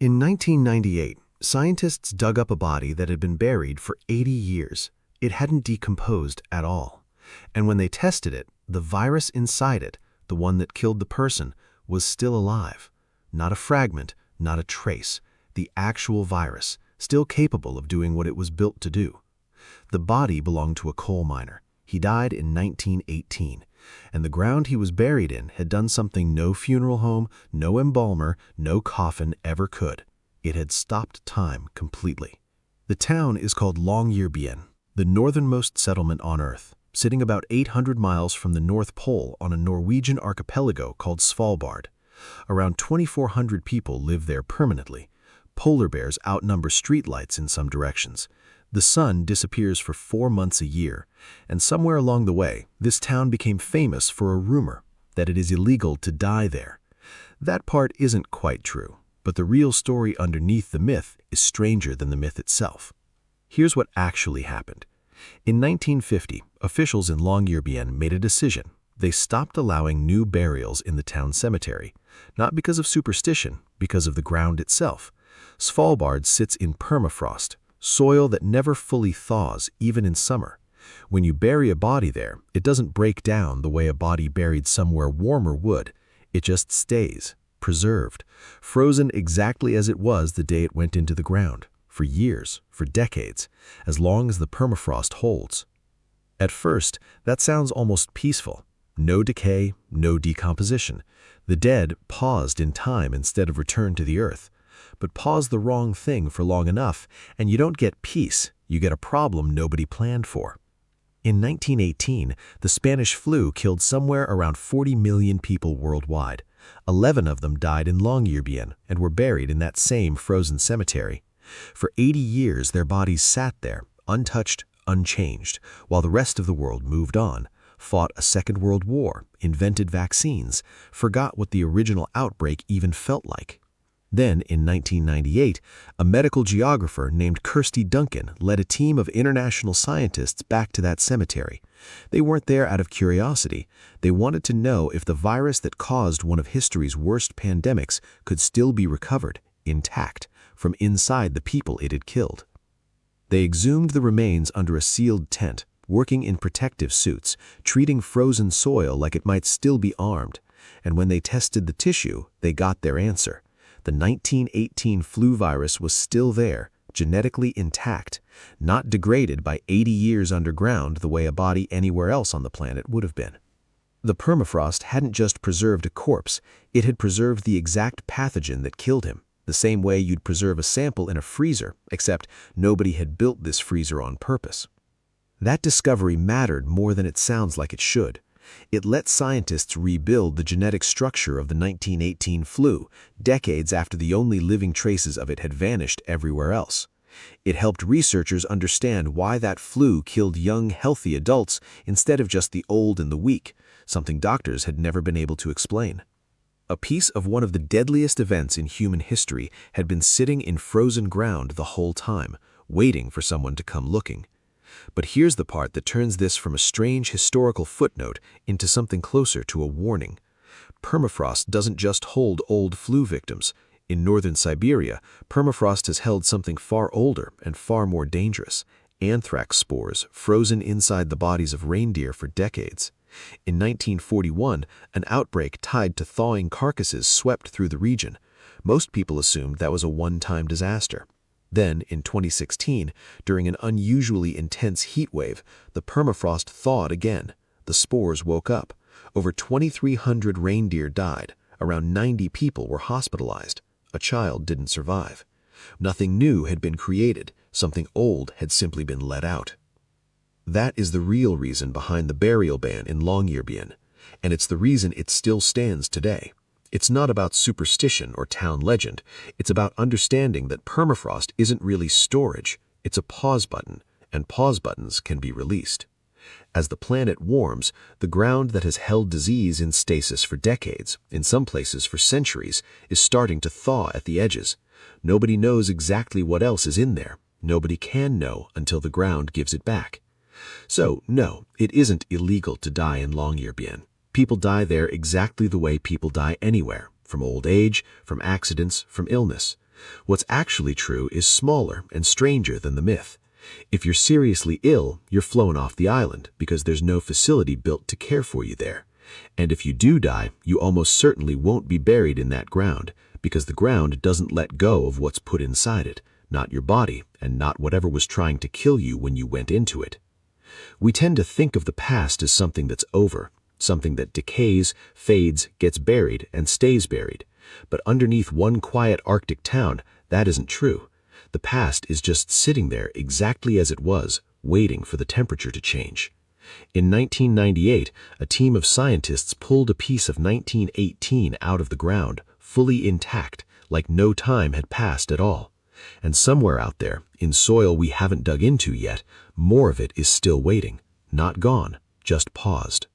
In 1998, scientists dug up a body that had been buried for 80 years. It hadn't decomposed at all. And when they tested it, the virus inside it, the one that killed the person, was still alive. Not a fragment, not a trace. The actual virus, still capable of doing what it was built to do. The body belonged to a coal miner. He died in 1918, and the ground he was buried in had done something no funeral home, no embalmer, no coffin ever could. It had stopped time completely. The town is called Longyearbyen, the northernmost settlement on Earth, sitting about 800 miles from the North Pole on a Norwegian archipelago called Svalbard. Around 2,400 people live there permanently. Polar bears outnumber streetlights in some directions. The sun disappears for 4 months a year, and somewhere along the way, this town became famous for a rumor that it is illegal to die there. That part isn't quite true, but the real story underneath the myth is stranger than the myth itself. Here's what actually happened. In 1950, officials in Longyearbyen made a decision. They stopped allowing new burials in the town cemetery, not because of superstition, because of the ground itself. Svalbard sits in permafrost, soil that never fully thaws, even in summer. When you bury a body there, it doesn't break down the way a body buried somewhere warmer would. It just stays, preserved, frozen exactly as it was the day it went into the ground, for years, for decades, as long as the permafrost holds. At first, that sounds almost peaceful. No decay, no decomposition. The dead paused in time instead of returned to the earth. But pause the wrong thing for long enough, and you don't get peace, you get a problem nobody planned for. In 1918, the Spanish flu killed somewhere around 40 million people worldwide. 11 of them died in Longyearbyen and were buried in that same frozen cemetery. For 80 years, their bodies sat there, untouched, unchanged, while the rest of the world moved on, fought a Second World War, invented vaccines, forgot what the original outbreak even felt like. Then, in 1998, a medical geographer named Kirsty Duncan led a team of international scientists back to that cemetery. They weren't there out of curiosity. They wanted to know if the virus that caused one of history's worst pandemics could still be recovered, intact, from inside the people it had killed. They exhumed the remains under a sealed tent, working in protective suits, treating frozen soil like it might still be armed. And when they tested the tissue, they got their answer. The 1918 flu virus was still there, genetically intact, not degraded by 80 years underground the way a body anywhere else on the planet would have been. The permafrost hadn't just preserved a corpse, it had preserved the exact pathogen that killed him, the same way you'd preserve a sample in a freezer, except nobody had built this freezer on purpose. That discovery mattered more than it sounds like it should. It let scientists rebuild the genetic structure of the 1918 flu, decades after the only living traces of it had vanished everywhere else. It helped researchers understand why that flu killed young, healthy adults instead of just the old and the weak, something doctors had never been able to explain. A piece of one of the deadliest events in human history had been sitting in frozen ground the whole time, waiting for someone to come looking. But here's the part that turns this from a strange historical footnote into something closer to a warning. Permafrost doesn't just hold old flu victims. In northern Siberia, permafrost has held something far older and far more dangerous: anthrax spores frozen inside the bodies of reindeer for decades. In 1941, an outbreak tied to thawing carcasses swept through the region. Most people assumed that was a one-time disaster. Then, in 2016, during an unusually intense heat wave, the permafrost thawed again. The spores woke up. Over 2,300 reindeer died. Around 90 people were hospitalized. A child didn't survive. Nothing new had been created. Something old had simply been let out. That is the real reason behind the burial ban in Longyearbyen, and it's the reason it still stands today. It's not about superstition or town legend. It's about understanding that permafrost isn't really storage. It's a pause button, and pause buttons can be released. As the planet warms, the ground that has held disease in stasis for decades, in some places for centuries, is starting to thaw at the edges. Nobody knows exactly what else is in there. Nobody can know until the ground gives it back. So, no, it isn't illegal to die in Longyearbyen. People die there exactly the way people die anywhere, from old age, from accidents, from illness. What's actually true is smaller and stranger than the myth. If you're seriously ill, you're flown off the island because there's no facility built to care for you there. And if you do die, you almost certainly won't be buried in that ground because the ground doesn't let go of what's put inside it, not your body and not whatever was trying to kill you when you went into it. We tend to think of the past as something that's over, something that decays, fades, gets buried, and stays buried. But underneath one quiet Arctic town, that isn't true. The past is just sitting there exactly as it was, waiting for the temperature to change. In 1998, a team of scientists pulled a piece of 1918 out of the ground, fully intact, like no time had passed at all. And somewhere out there, in soil we haven't dug into yet, more of it is still waiting, not gone, just paused.